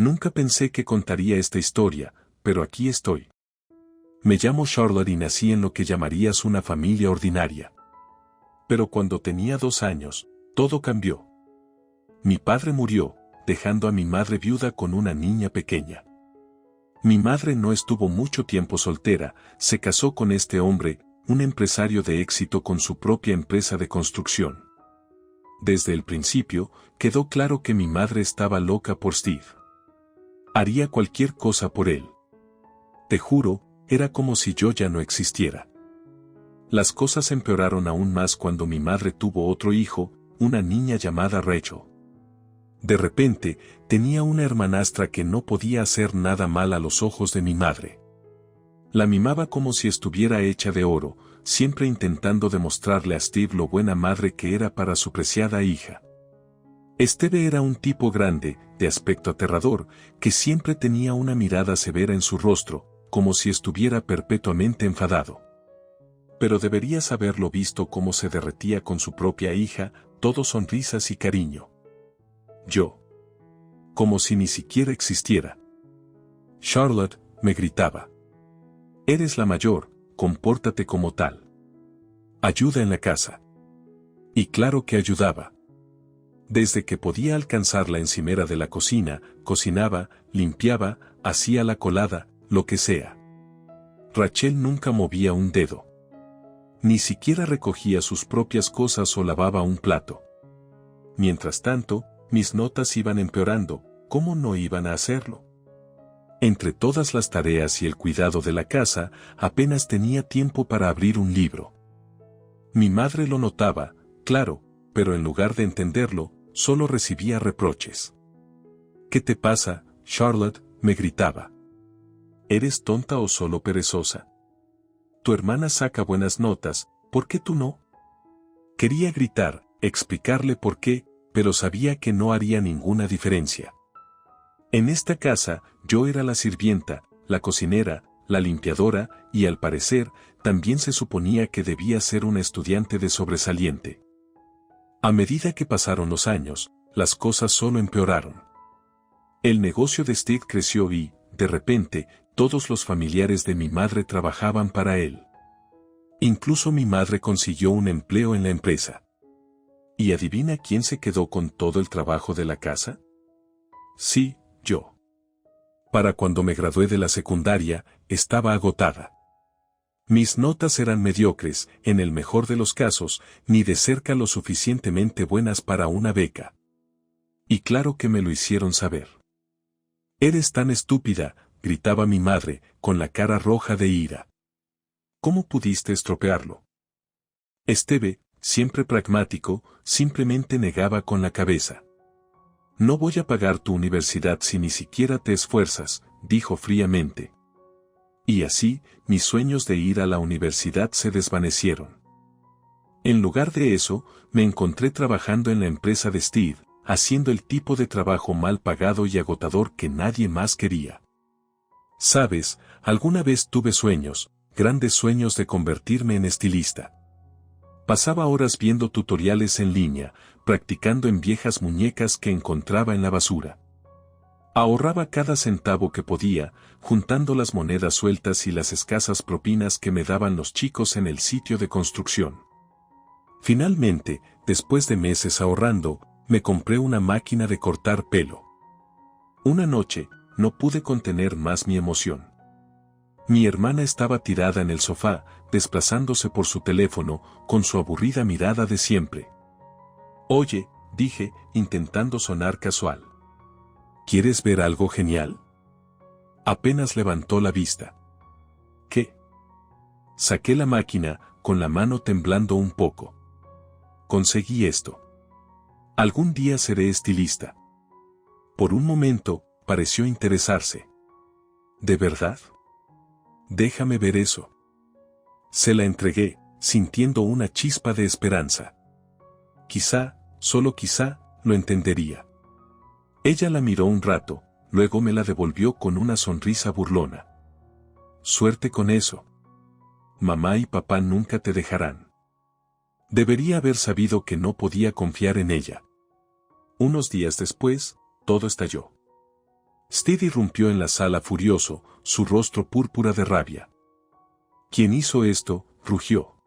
Nunca pensé que contaría esta historia, pero aquí estoy. Me llamo Charlotte y nací en lo que llamarías una familia ordinaria. Pero cuando tenía 2 años, todo cambió. Mi padre murió, dejando a mi madre viuda con una niña pequeña. Mi madre no estuvo mucho tiempo soltera, se casó con este hombre, un empresario de éxito con su propia empresa de construcción. Desde el principio, quedó claro que mi madre estaba loca por Steve. Haría cualquier cosa por él. Te juro, era como si yo ya no existiera. Las cosas empeoraron aún más cuando mi madre tuvo otro hijo, una niña llamada Rachel. De repente, tenía una hermanastra que no podía hacer nada mal a los ojos de mi madre. La mimaba como si estuviera hecha de oro, siempre intentando demostrarle a Steve lo buena madre que era para su preciada hija. Steve era un tipo grande, de aspecto aterrador, que siempre tenía una mirada severa en su rostro, como si estuviera perpetuamente enfadado. Pero deberías haberlo visto cómo se derretía con su propia hija, todo sonrisas y cariño. Yo. Como si ni siquiera existiera. Charlotte, me gritaba. Eres la mayor, compórtate como tal. Ayuda en la casa. Y claro que ayudaba. Desde que podía alcanzar la encimera de la cocina, cocinaba, limpiaba, hacía la colada, lo que sea. Rachel nunca movía un dedo. Ni siquiera recogía sus propias cosas o lavaba un plato. Mientras tanto, mis notas iban empeorando, ¿cómo no iban a hacerlo? Entre todas las tareas y el cuidado de la casa, apenas tenía tiempo para abrir un libro. Mi madre lo notaba, claro, pero en lugar de entenderlo, solo recibía reproches. ¿Qué te pasa, Charlotte?, me gritaba. ¿Eres tonta o solo perezosa? Tu hermana saca buenas notas, ¿por qué tú no? Quería gritar, explicarle por qué, pero sabía que no haría ninguna diferencia. En esta casa, yo era la sirvienta, la cocinera, la limpiadora, y al parecer, también se suponía que debía ser una estudiante de sobresaliente. A medida que pasaron los años, las cosas solo empeoraron. El negocio de Steve creció y, de repente, todos los familiares de mi madre trabajaban para él. Incluso mi madre consiguió un empleo en la empresa. ¿Y adivina quién se quedó con todo el trabajo de la casa? Sí, yo. Para cuando me gradué de la secundaria, estaba agotada. Mis notas eran mediocres, en el mejor de los casos, ni de cerca lo suficientemente buenas para una beca. Y claro que me lo hicieron saber. Eres tan estúpida, gritaba mi madre, con la cara roja de ira. ¿Cómo pudiste estropearlo? Steve, siempre pragmático, simplemente negaba con la cabeza. No voy a pagar tu universidad si ni siquiera te esfuerzas, dijo fríamente. Y así, mis sueños de ir a la universidad se desvanecieron. En lugar de eso, me encontré trabajando en la empresa de Steve, haciendo el tipo de trabajo mal pagado y agotador que nadie más quería. Sabes, alguna vez tuve sueños, grandes sueños de convertirme en estilista. Pasaba horas viendo tutoriales en línea, practicando en viejas muñecas que encontraba en la basura. Ahorraba cada centavo que podía, juntando las monedas sueltas y las escasas propinas que me daban los chicos en el sitio de construcción. Finalmente, después de meses ahorrando, me compré una máquina de cortar pelo. Una noche, no pude contener más mi emoción. Mi hermana estaba tirada en el sofá, desplazándose por su teléfono, con su aburrida mirada de siempre. Oye, dije, intentando sonar casual. ¿Quieres ver algo genial? Apenas levantó la vista. ¿Qué? Saqué la máquina, con la mano temblando un poco. Conseguí esto. Algún día seré estilista. Por un momento, pareció interesarse. ¿De verdad? Déjame ver eso. Se la entregué, sintiendo una chispa de esperanza. Quizá, solo quizá, lo entendería. Ella la miró un rato, luego me la devolvió con una sonrisa burlona. Suerte con eso. Mamá y papá nunca te dejarán. Debería haber sabido que no podía confiar en ella. Unos días después, todo estalló. Steve irrumpió en la sala furioso, su rostro púrpura de rabia. ¿Quién hizo esto?, rugió.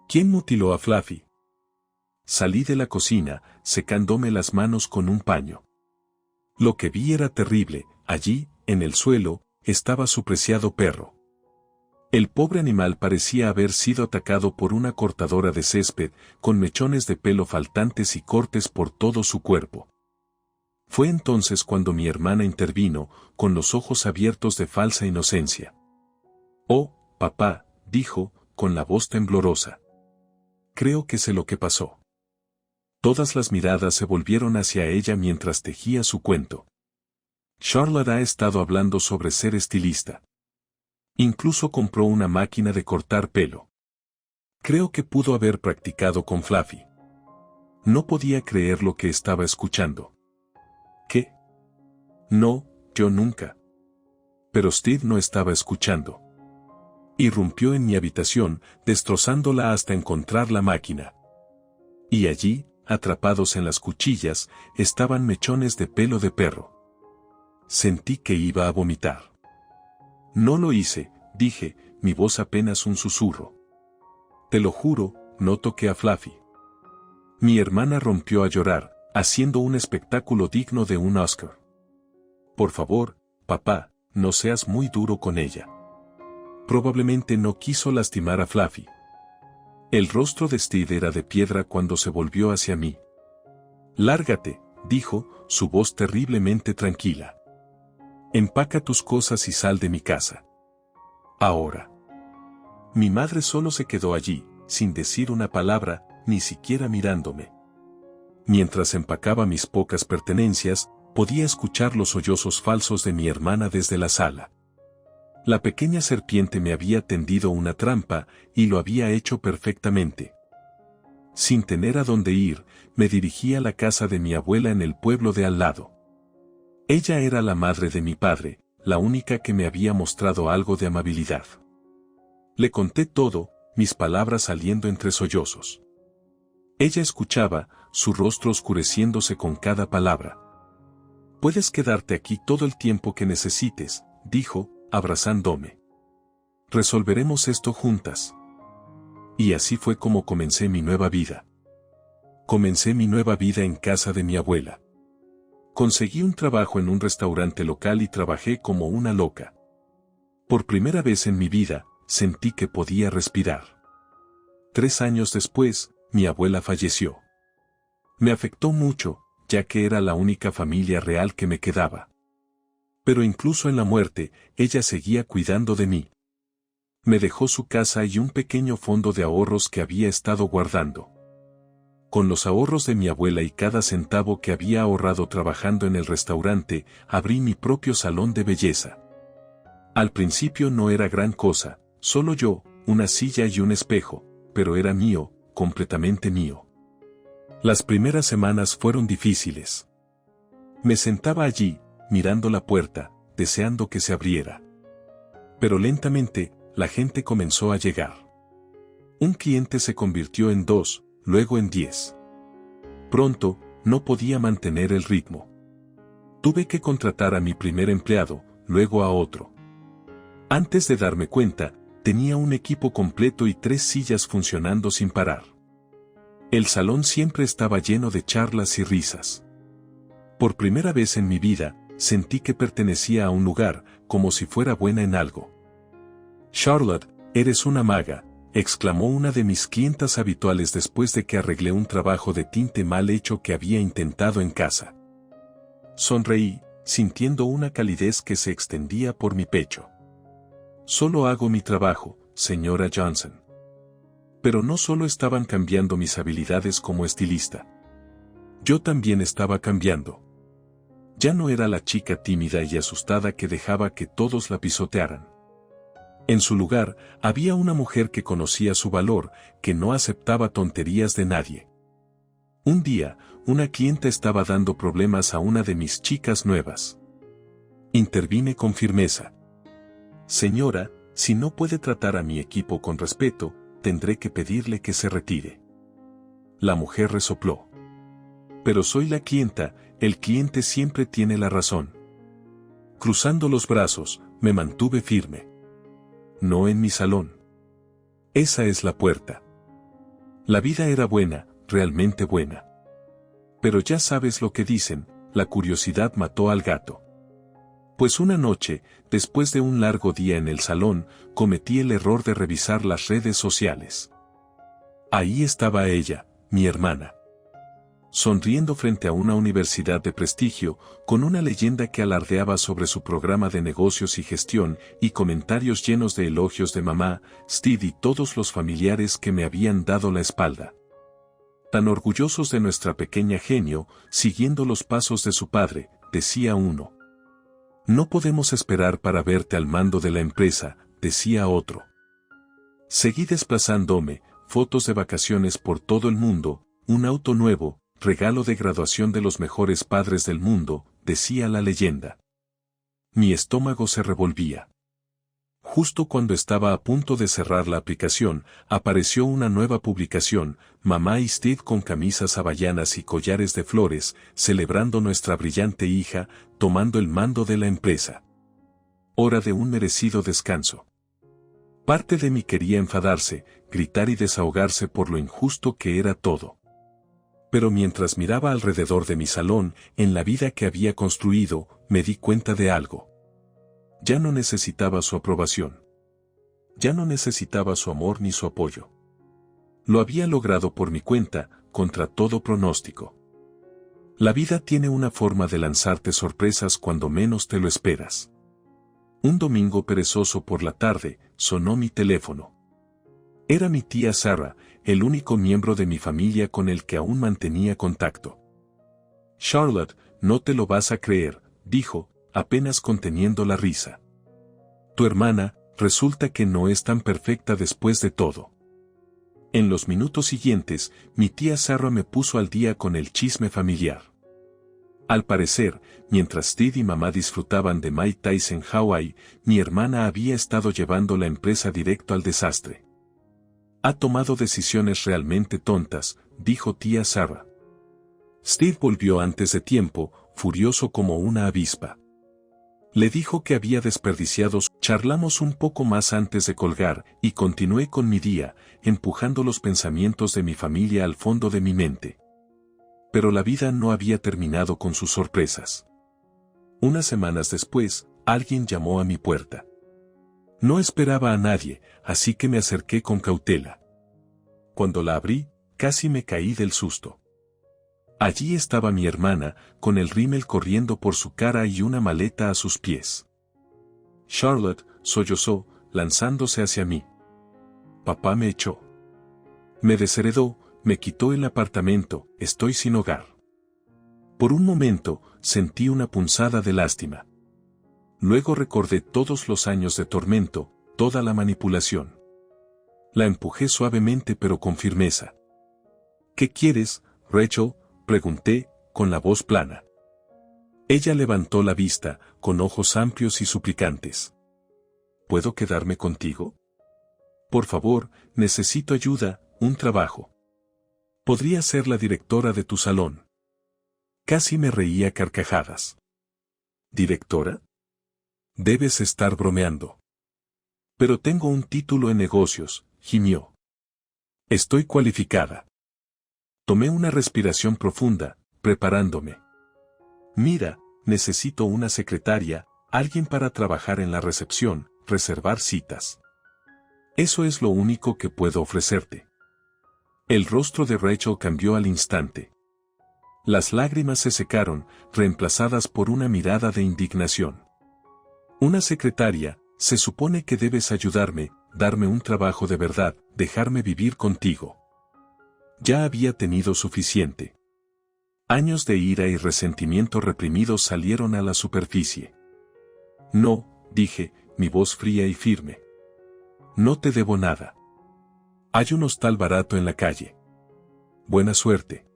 ¿Quién mutiló a Fluffy? Salí de la cocina, secándome las manos con un paño. Lo que vi era terrible. Allí, en el suelo, estaba su preciado perro. El pobre animal parecía haber sido atacado por una cortadora de césped, con mechones de pelo faltantes y cortes por todo su cuerpo. Fue entonces cuando mi hermana intervino, con los ojos abiertos de falsa inocencia. «Oh, papá», dijo, con la voz temblorosa. «Creo que sé lo que pasó». Todas las miradas se volvieron hacia ella mientras tejía su cuento. Charlotte ha estado hablando sobre ser estilista. Incluso compró una máquina de cortar pelo. Creo que pudo haber practicado con Fluffy. No podía creer lo que estaba escuchando. ¿Qué? No, yo nunca. Pero Steve no estaba escuchando. Irrumpió en mi habitación, destrozándola hasta encontrar la máquina. Y allí, atrapados en las cuchillas, estaban mechones de pelo de perro. Sentí que iba a vomitar. No lo hice, dije, mi voz apenas un susurro. Te lo juro, no toqué a Fluffy. Mi hermana rompió a llorar, haciendo un espectáculo digno de un Oscar. Por favor, papá, no seas muy duro con ella. Probablemente no quiso lastimar a Fluffy. El rostro de Steve era de piedra cuando se volvió hacia mí. Lárgate, dijo, su voz terriblemente tranquila. Empaca tus cosas y sal de mi casa. Ahora. Mi madre solo se quedó allí, sin decir una palabra, ni siquiera mirándome. Mientras empacaba mis pocas pertenencias, podía escuchar los sollozos falsos de mi hermana desde la sala. La pequeña serpiente me había tendido una trampa, y lo había hecho perfectamente. Sin tener a dónde ir, me dirigí a la casa de mi abuela en el pueblo de al lado. Ella era la madre de mi padre, la única que me había mostrado algo de amabilidad. Le conté todo, mis palabras saliendo entre sollozos. Ella escuchaba, su rostro oscureciéndose con cada palabra. «Puedes quedarte aquí todo el tiempo que necesites», dijo, abrazándome. «Resolveremos esto juntas». Y así fue como comencé mi nueva vida. Comencé mi nueva vida en casa de mi abuela. Conseguí un trabajo en un restaurante local y trabajé como una loca. Por primera vez en mi vida, sentí que podía respirar. 3 años después, mi abuela falleció. Me afectó mucho, ya que era la única familia real que me quedaba. Pero incluso en la muerte, ella seguía cuidando de mí. Me dejó su casa y un pequeño fondo de ahorros que había estado guardando. Con los ahorros de mi abuela y cada centavo que había ahorrado trabajando en el restaurante, abrí mi propio salón de belleza. Al principio no era gran cosa, solo yo, una silla y un espejo, pero era mío, completamente mío. Las primeras semanas fueron difíciles. Me sentaba allí, mirando la puerta, deseando que se abriera. Pero lentamente, la gente comenzó a llegar. Un cliente se convirtió en 2, luego en 10. Pronto, no podía mantener el ritmo. Tuve que contratar a mi primer empleado, luego a otro. Antes de darme cuenta, tenía un equipo completo y 3 sillas funcionando sin parar. El salón siempre estaba lleno de charlas y risas. Por primera vez en mi vida, sentí que pertenecía a un lugar, como si fuera buena en algo. «Charlotte, eres una maga», exclamó una de mis clientas habituales después de que arreglé un trabajo de tinte mal hecho que había intentado en casa. Sonreí, sintiendo una calidez que se extendía por mi pecho. «Solo hago mi trabajo, señora Johnson». Pero no solo estaban cambiando mis habilidades como estilista. Yo también estaba cambiando. Ya no era la chica tímida y asustada que dejaba que todos la pisotearan. En su lugar, había una mujer que conocía su valor, que no aceptaba tonterías de nadie. Un día, una clienta estaba dando problemas a una de mis chicas nuevas. Intervine con firmeza. «Señora, si no puede tratar a mi equipo con respeto, tendré que pedirle que se retire». La mujer resopló. «Pero soy la clienta, el cliente siempre tiene la razón». Cruzando los brazos, me mantuve firme. No en mi salón. Esa es la puerta. La vida era buena, realmente buena. Pero ya sabes lo que dicen, la curiosidad mató al gato. Pues una noche, después de un largo día en el salón, cometí el error de revisar las redes sociales. Ahí estaba ella, mi hermana. Sonriendo frente a una universidad de prestigio, con una leyenda que alardeaba sobre su programa de negocios y gestión, y comentarios llenos de elogios de mamá, Steve y todos los familiares que me habían dado la espalda. Tan orgullosos de nuestra pequeña genio, siguiendo los pasos de su padre, decía uno. No podemos esperar para verte al mando de la empresa, decía otro. Seguí desplazándome, fotos de vacaciones por todo el mundo, un auto nuevo, regalo de graduación de los mejores padres del mundo, decía la leyenda. Mi estómago se revolvía. Justo cuando estaba a punto de cerrar la aplicación, apareció una nueva publicación, mamá y Steve con camisas hawaianas y collares de flores, celebrando nuestra brillante hija, tomando el mando de la empresa. Hora de un merecido descanso. Parte de mí quería enfadarse, gritar y desahogarse por lo injusto que era todo. Pero mientras miraba alrededor de mi salón, en la vida que había construido, me di cuenta de algo. Ya no necesitaba su aprobación. Ya no necesitaba su amor ni su apoyo. Lo había logrado por mi cuenta, contra todo pronóstico. La vida tiene una forma de lanzarte sorpresas cuando menos te lo esperas. Un domingo perezoso por la tarde, sonó mi teléfono. Era mi tía Sarah, el único miembro de mi familia con el que aún mantenía contacto. Charlotte, no te lo vas a creer, dijo, apenas conteniendo la risa. Tu hermana, resulta que no es tan perfecta después de todo. En los minutos siguientes, mi tía Sarah me puso al día con el chisme familiar. Al parecer, mientras Steve y mamá disfrutaban de Mai Tais en Hawái, mi hermana había estado llevando la empresa directo al desastre. Ha tomado decisiones realmente tontas, dijo tía Sarah. Steve volvió antes de tiempo, furioso como una avispa. Le dijo que había desperdiciado. Charlamos un poco más antes de colgar, y continué con mi día, empujando los pensamientos de mi familia al fondo de mi mente. Pero la vida no había terminado con sus sorpresas. Unas semanas después, alguien llamó a mi puerta. No esperaba a nadie, así que me acerqué con cautela. Cuando la abrí, casi me caí del susto. Allí estaba mi hermana, con el rímel corriendo por su cara y una maleta a sus pies. Charlotte, sollozó, lanzándose hacia mí. Papá me echó. Me desheredó, me quitó el apartamento, estoy sin hogar. Por un momento, sentí una punzada de lástima. Luego recordé todos los años de tormento, toda la manipulación. La empujé suavemente pero con firmeza. ¿Qué quieres, Rachel?, pregunté, con la voz plana. Ella levantó la vista, con ojos amplios y suplicantes. ¿Puedo quedarme contigo? Por favor, necesito ayuda, un trabajo. Podría ser la directora de tu salón. Casi me reía a carcajadas. ¿Directora? Debes estar bromeando. Pero tengo un título en negocios, gimió. Estoy cualificada. Tomé una respiración profunda, preparándome. Mira, necesito una secretaria, alguien para trabajar en la recepción, reservar citas. Eso es lo único que puedo ofrecerte. El rostro de Rachel cambió al instante. Las lágrimas se secaron, reemplazadas por una mirada de indignación. Una secretaria, se supone que debes ayudarme, darme un trabajo de verdad, dejarme vivir contigo. Ya había tenido suficiente. Años de ira y resentimiento reprimidos salieron a la superficie. No, dije, mi voz fría y firme. No te debo nada. Hay un hostal barato en la calle. Buena suerte.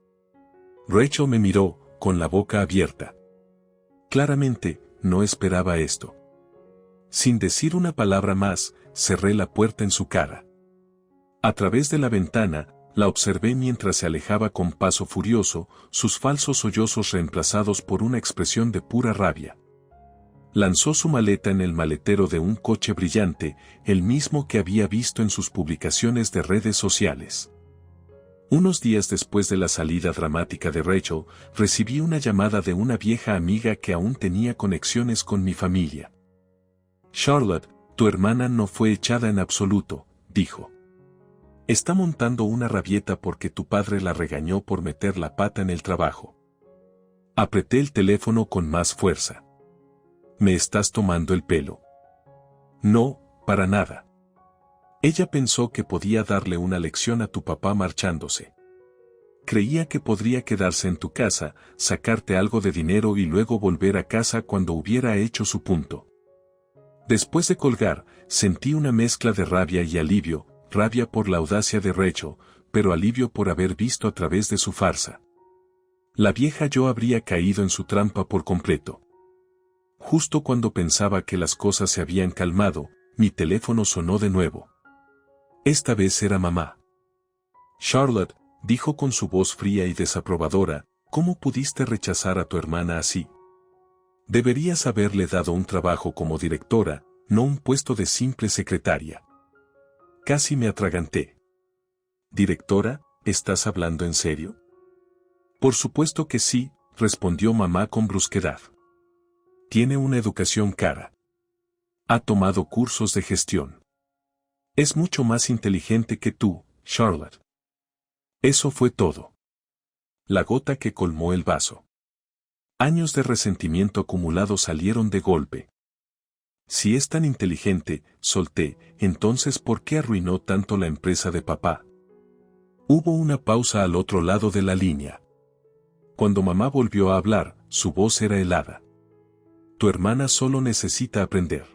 Rachel me miró, con la boca abierta. Claramente, no esperaba esto. Sin decir una palabra más, cerré la puerta en su cara. A través de la ventana, la observé mientras se alejaba con paso furioso, sus falsos sollozos reemplazados por una expresión de pura rabia. Lanzó su maleta en el maletero de un coche brillante, el mismo que había visto en sus publicaciones de redes sociales. Unos días después de la salida dramática de Rachel, recibí una llamada de una vieja amiga que aún tenía conexiones con mi familia. Charlotte, tu hermana no fue echada en absoluto, dijo. Está montando una rabieta porque tu padre la regañó por meter la pata en el trabajo. Apreté el teléfono con más fuerza. ¿Me estás tomando el pelo? No, para nada. Ella pensó que podía darle una lección a tu papá marchándose. Creía que podría quedarse en tu casa, sacarte algo de dinero y luego volver a casa cuando hubiera hecho su punto. Después de colgar, sentí una mezcla de rabia y alivio, rabia por la audacia de Rachel, pero alivio por haber visto a través de su farsa. La vieja yo habría caído en su trampa por completo. Justo cuando pensaba que las cosas se habían calmado, mi teléfono sonó de nuevo. Esta vez era mamá. Charlotte, dijo con su voz fría y desaprobadora, ¿cómo pudiste rechazar a tu hermana así? Deberías haberle dado un trabajo como directora, no un puesto de simple secretaria. Casi me atraganté. ¿Directora, estás hablando en serio? Por supuesto que sí, respondió mamá con brusquedad. Tiene una educación cara. Ha tomado cursos de gestión. Es mucho más inteligente que tú, Charlotte. Eso fue todo. La gota que colmó el vaso. Años de resentimiento acumulado salieron de golpe. Si es tan inteligente, solté, entonces ¿por qué arruinó tanto la empresa de papá? Hubo una pausa al otro lado de la línea. Cuando mamá volvió a hablar, su voz era helada. Tu hermana solo necesita aprender.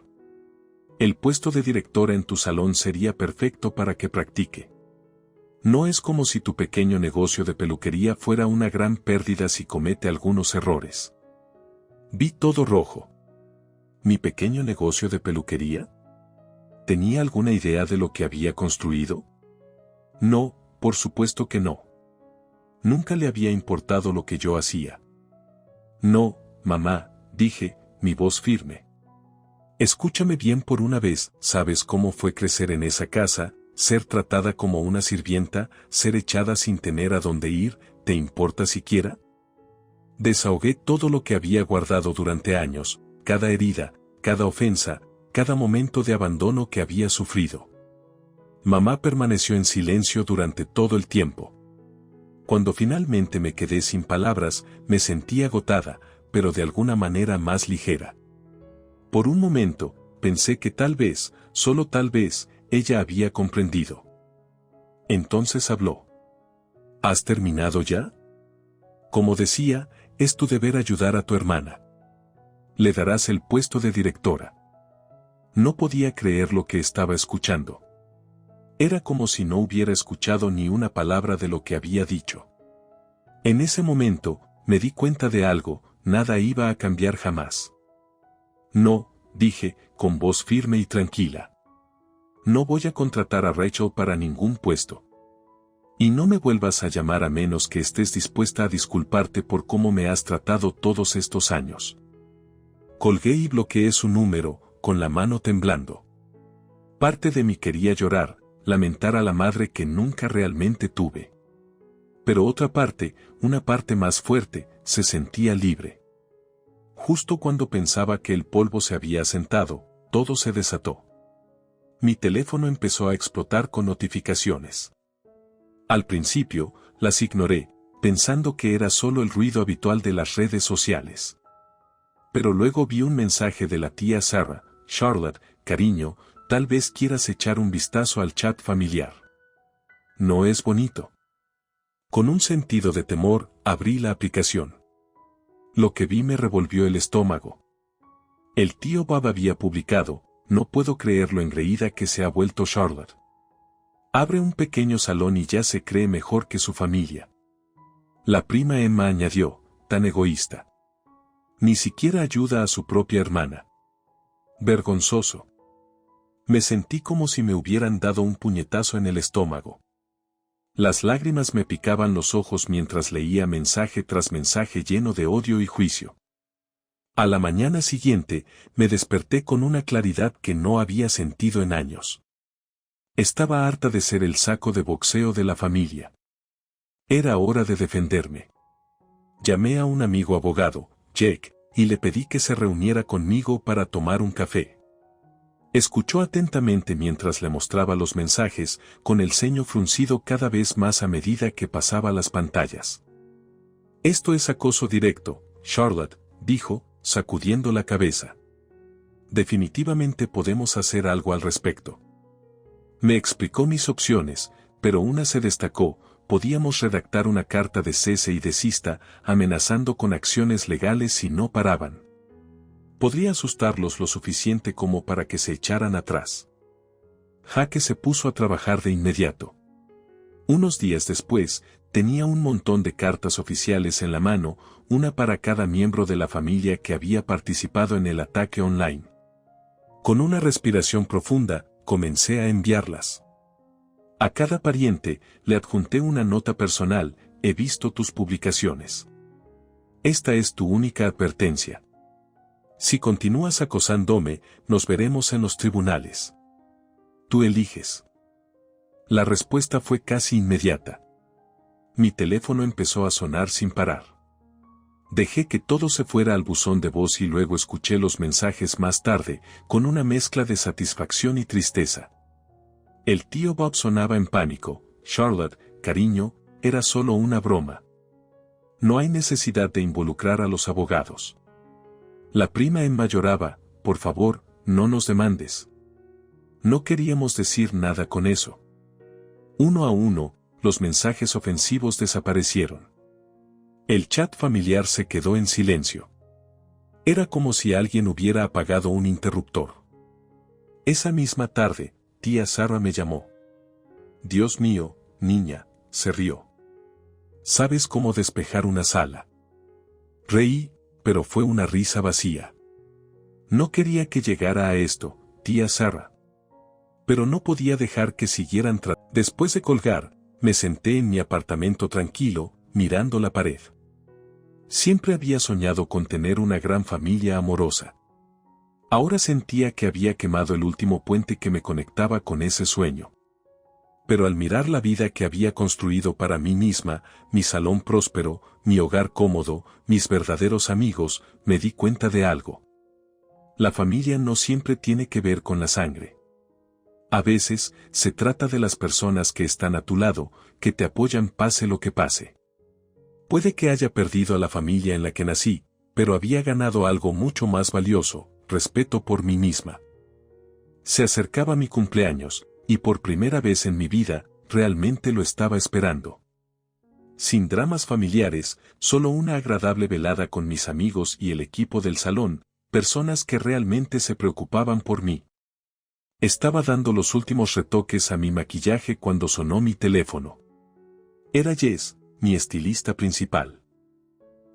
El puesto de directora en tu salón sería perfecto para que practique. No es como si tu pequeño negocio de peluquería fuera una gran pérdida si comete algunos errores. Vi todo rojo. ¿Mi pequeño negocio de peluquería? ¿Tenía alguna idea de lo que había construido? No, por supuesto que no. Nunca le había importado lo que yo hacía. No, mamá, dije, mi voz firme. Escúchame bien por una vez, ¿sabes cómo fue crecer en esa casa, ser tratada como una sirvienta, ser echada sin tener a dónde ir, ¿te importa siquiera? Desahogué todo lo que había guardado durante años, cada herida, cada ofensa, cada momento de abandono que había sufrido. Mamá permaneció en silencio durante todo el tiempo. Cuando finalmente me quedé sin palabras, me sentí agotada, pero de alguna manera más ligera. Por un momento, pensé que tal vez, solo tal vez, ella había comprendido. Entonces habló. ¿Has terminado ya? Como decía, es tu deber ayudar a tu hermana. Le darás el puesto de directora. No podía creer lo que estaba escuchando. Era como si no hubiera escuchado ni una palabra de lo que había dicho. En ese momento, me di cuenta de algo, nada iba a cambiar jamás. No, dije, con voz firme y tranquila. No voy a contratar a Rachel para ningún puesto. Y no me vuelvas a llamar a menos que estés dispuesta a disculparte por cómo me has tratado todos estos años. Colgué y bloqueé su número, con la mano temblando. Parte de mí quería llorar, lamentar a la madre que nunca realmente tuve. Pero otra parte, una parte más fuerte, se sentía libre. Justo cuando pensaba que el polvo se había asentado, todo se desató. Mi teléfono empezó a explotar con notificaciones. Al principio, las ignoré, pensando que era solo el ruido habitual de las redes sociales. Pero luego vi un mensaje de la tía Sarah: Charlotte, cariño, tal vez quieras echar un vistazo al chat familiar. ¿No es bonito? Con un sentido de temor, abrí la aplicación. Lo que vi me revolvió el estómago. El tío Bob había publicado: no puedo creer lo engreída que se ha vuelto Charlotte. Abre un pequeño salón y ya se cree mejor que su familia. La prima Emma añadió: tan egoísta. Ni siquiera ayuda a su propia hermana. Vergonzoso. Me sentí como si me hubieran dado un puñetazo en el estómago. Las lágrimas me picaban los ojos mientras leía mensaje tras mensaje lleno de odio y juicio. A la mañana siguiente, me desperté con una claridad que no había sentido en años. Estaba harta de ser el saco de boxeo de la familia. Era hora de defenderme. Llamé a un amigo abogado, Jake, y le pedí que se reuniera conmigo para tomar un café. Escuchó atentamente mientras le mostraba los mensajes, con el ceño fruncido cada vez más a medida que pasaba las pantallas. Esto es acoso directo, Charlotte, dijo, sacudiendo la cabeza. Definitivamente podemos hacer algo al respecto. Me explicó mis opciones, pero una se destacó: podíamos redactar una carta de cese y desista, amenazando con acciones legales si no paraban. Podría asustarlos lo suficiente como para que se echaran atrás. Jake se puso a trabajar de inmediato. Unos días después, tenía un montón de cartas oficiales en la mano, una para cada miembro de la familia que había participado en el ataque online. Con una respiración profunda, comencé a enviarlas. A cada pariente, le adjunté una nota personal: he visto tus publicaciones. Esta es tu única advertencia. Si continúas acosándome, nos veremos en los tribunales. Tú eliges. La respuesta fue casi inmediata. Mi teléfono empezó a sonar sin parar. Dejé que todo se fuera al buzón de voz y luego escuché los mensajes más tarde, con una mezcla de satisfacción y tristeza. El tío Bob sonaba en pánico: Charlotte, cariño, era solo una broma. No hay necesidad de involucrar a los abogados. La prima Emma lloraba: por favor, no nos demandes. No queríamos decir nada con eso. Uno a uno, los mensajes ofensivos desaparecieron. El chat familiar se quedó en silencio. Era como si alguien hubiera apagado un interruptor. Esa misma tarde, tía Sarah me llamó. Dios mío, niña, se rió. ¿Sabes cómo despejar una sala? Reí, pero fue una risa vacía. No quería que llegara a esto, tía Sarah. Pero no podía dejar que siguieran tratando. Después de colgar, me senté en mi apartamento tranquilo, mirando la pared. Siempre había soñado con tener una gran familia amorosa. Ahora sentía que había quemado el último puente que me conectaba con ese sueño. Pero al mirar la vida que había construido para mí misma, mi salón próspero, mi hogar cómodo, mis verdaderos amigos, me di cuenta de algo. La familia no siempre tiene que ver con la sangre. A veces, se trata de las personas que están a tu lado, que te apoyan pase lo que pase. Puede que haya perdido a la familia en la que nací, pero había ganado algo mucho más valioso: respeto por mí misma. Se acercaba mi cumpleaños, y por primera vez en mi vida, realmente lo estaba esperando. Sin dramas familiares, solo una agradable velada con mis amigos y el equipo del salón, personas que realmente se preocupaban por mí. Estaba dando los últimos retoques a mi maquillaje cuando sonó mi teléfono. Era Jess, mi estilista principal.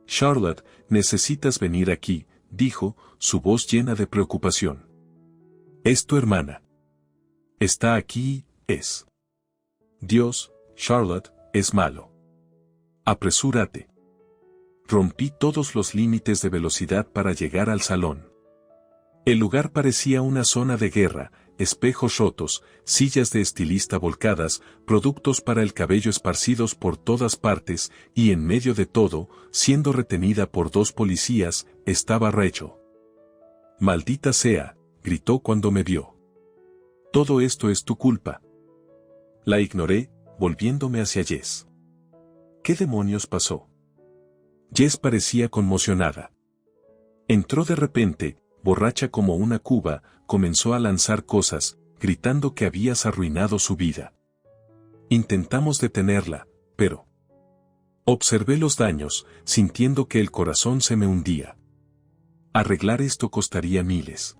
Charlotte, necesitas venir aquí, dijo, su voz llena de preocupación. Es tu hermana. Está aquí, es. Dios, Charlotte, es malo. Apresúrate. Rompí todos los límites de velocidad para llegar al salón. El lugar parecía una zona de guerra: espejos rotos, sillas de estilista volcadas, productos para el cabello esparcidos por todas partes, y en medio de todo, siendo retenida por 2 policías, estaba Rachel. Maldita sea, gritó cuando me vio. Todo esto es tu culpa. La ignoré, volviéndome hacia Jess. ¿Qué demonios pasó? Jess parecía conmocionada. Entró de repente, borracha como una cuba, comenzó a lanzar cosas, gritando que habías arruinado su vida. Intentamos detenerla, pero... Observé los daños, sintiendo que el corazón se me hundía. Arreglar esto costaría miles.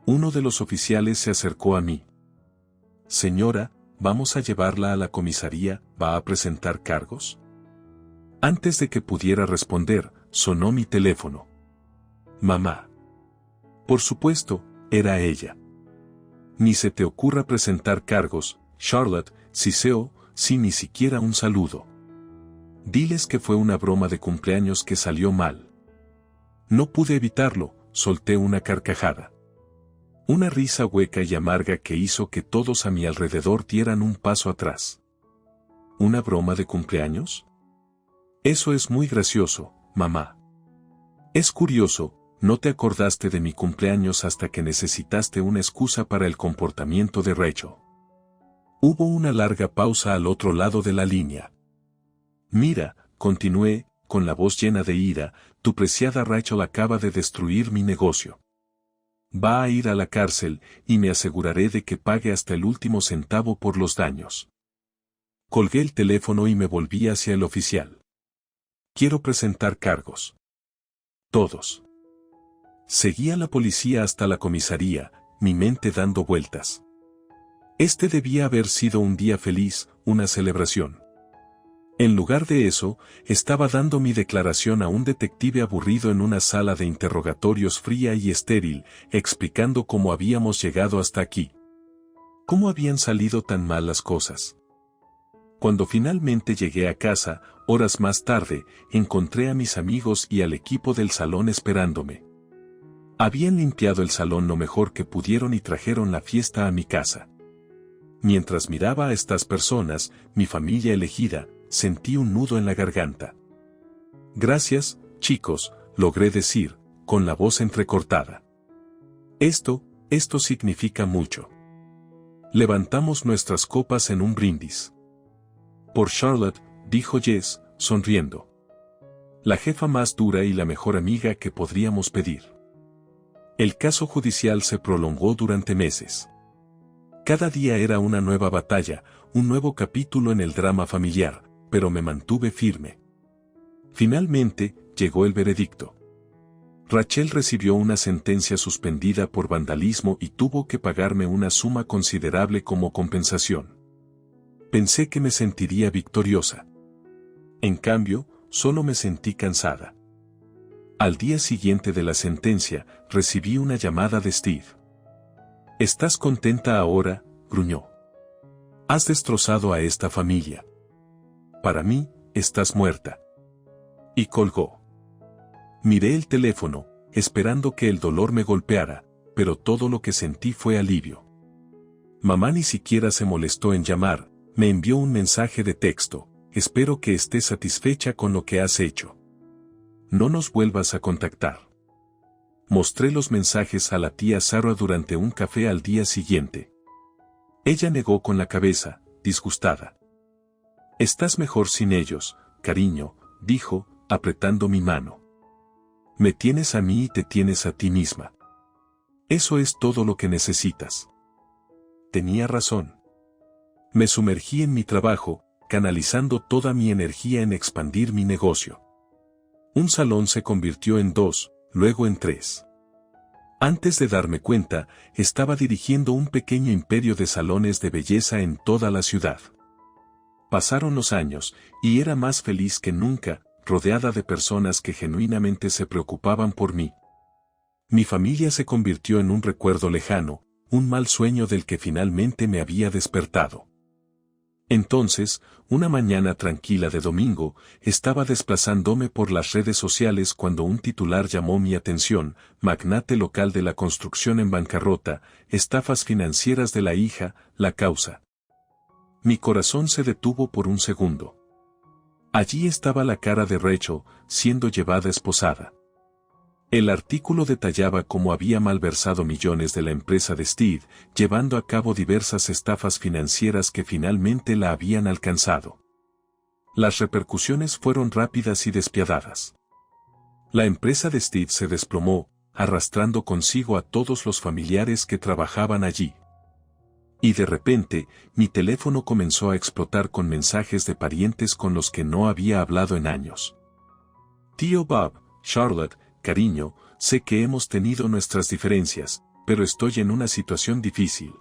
Uno de los oficiales se acercó a mí. Señora, vamos a llevarla a la comisaría, ¿va a presentar cargos? Antes de que pudiera responder, sonó mi teléfono. Mamá. Por supuesto, era ella. Ni se te ocurra presentar cargos, Charlotte, siseo, sin ni siquiera un saludo. Diles que fue una broma de cumpleaños que salió mal. No pude evitarlo, solté una carcajada. Una risa hueca y amarga que hizo que todos a mi alrededor dieran un paso atrás. ¿Una broma de cumpleaños? Eso es muy gracioso, mamá. Es curioso, no te acordaste de mi cumpleaños hasta que necesitaste una excusa para el comportamiento de Rachel. Hubo una larga pausa al otro lado de la línea. Mira, continué, con la voz llena de ira, tu preciada Rachel acaba de destruir mi negocio. Va a ir a la cárcel y me aseguraré de que pague hasta el último centavo por los daños. Colgué el teléfono y me volví hacia el oficial. Quiero presentar cargos. Todos. Seguí a la policía hasta la comisaría, mi mente dando vueltas. Este debía haber sido un día feliz, una celebración. En lugar de eso, estaba dando mi declaración a un detective aburrido en una sala de interrogatorios fría y estéril, explicando cómo habíamos llegado hasta aquí. ¿Cómo habían salido tan mal las cosas? Cuando finalmente llegué a casa, horas más tarde, encontré a mis amigos y al equipo del salón esperándome. Habían limpiado el salón lo mejor que pudieron y trajeron la fiesta a mi casa. Mientras miraba a estas personas, mi familia elegida, sentí un nudo en la garganta. Gracias, chicos, logré decir, con la voz entrecortada. Esto significa mucho. Levantamos nuestras copas en un brindis. Por Charlotte, dijo Jess, sonriendo. La jefa más dura y la mejor amiga que podríamos pedir. El caso judicial se prolongó durante meses. Cada día era una nueva batalla, un nuevo capítulo en el drama familiar, pero me mantuve firme. Finalmente, llegó el veredicto. Rachel recibió una sentencia suspendida por vandalismo y tuvo que pagarme una suma considerable como compensación. Pensé que me sentiría victoriosa. En cambio, solo me sentí cansada. Al día siguiente de la sentencia, recibí una llamada de Steve. ¿Estás contenta ahora?, gruñó. Has destrozado a esta familia. Para mí, estás muerta. Y colgó. Miré el teléfono, esperando que el dolor me golpeara, pero todo lo que sentí fue alivio. Mamá ni siquiera se molestó en llamar, me envió un mensaje de texto, espero que estés satisfecha con lo que has hecho. No nos vuelvas a contactar. Mostré los mensajes a la tía Sarah durante un café al día siguiente. Ella negó con la cabeza, disgustada. Estás mejor sin ellos, cariño, dijo, apretando mi mano. Me tienes a mí y te tienes a ti misma. Eso es todo lo que necesitas. Tenía razón. Me sumergí en mi trabajo, canalizando toda mi energía en expandir mi negocio. Un salón se convirtió en 2, luego en 3. Antes de darme cuenta, estaba dirigiendo un pequeño imperio de salones de belleza en toda la ciudad. Pasaron los años, y era más feliz que nunca, rodeada de personas que genuinamente se preocupaban por mí. Mi familia se convirtió en un recuerdo lejano, un mal sueño del que finalmente me había despertado. Entonces, una mañana tranquila de domingo, estaba desplazándome por las redes sociales cuando un titular llamó mi atención: magnate local de la construcción en bancarrota, estafas financieras de la hija, la causa. Mi corazón se detuvo por un segundo. Allí estaba la cara de Rachel, siendo llevada esposada. El artículo detallaba cómo había malversado millones de la empresa de Steve, llevando a cabo diversas estafas financieras que finalmente la habían alcanzado. Las repercusiones fueron rápidas y despiadadas. La empresa de Steve se desplomó, arrastrando consigo a todos los familiares que trabajaban allí. Y de repente, mi teléfono comenzó a explotar con mensajes de parientes con los que no había hablado en años. Tío Bob, Charlotte, cariño, sé que hemos tenido nuestras diferencias, pero estoy en una situación difícil.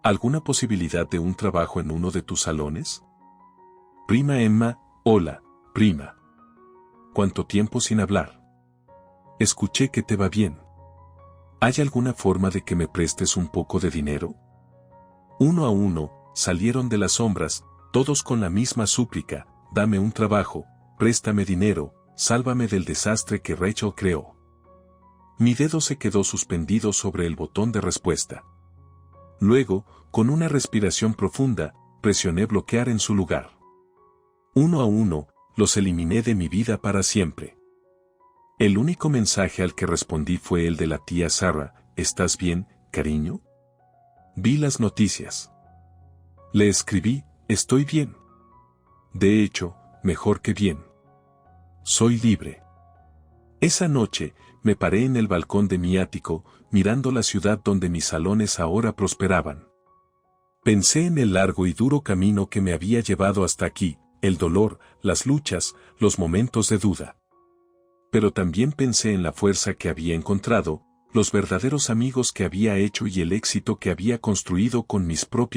¿Alguna posibilidad de un trabajo en uno de tus salones? Prima Emma, hola, prima. ¿Cuánto tiempo sin hablar? Escuché que te va bien. ¿Hay alguna forma de que me prestes un poco de dinero? Uno a uno, salieron de las sombras, todos con la misma súplica: dame un trabajo, préstame dinero, sálvame del desastre que Rachel creó. Mi dedo se quedó suspendido sobre el botón de respuesta. Luego, con una respiración profunda, presioné bloquear en su lugar. Uno a uno, los eliminé de mi vida para siempre. El único mensaje al que respondí fue el de la tía Sarah: ¿estás bien, cariño? Vi las noticias. Le escribí: estoy bien. De hecho, mejor que bien. Soy libre. Esa noche, me paré en el balcón de mi ático, mirando la ciudad donde mis salones ahora prosperaban. Pensé en el largo y duro camino que me había llevado hasta aquí, el dolor, las luchas, los momentos de duda. Pero también pensé en la fuerza que había encontrado, los verdaderos amigos que había hecho y el éxito que había construido con mis propias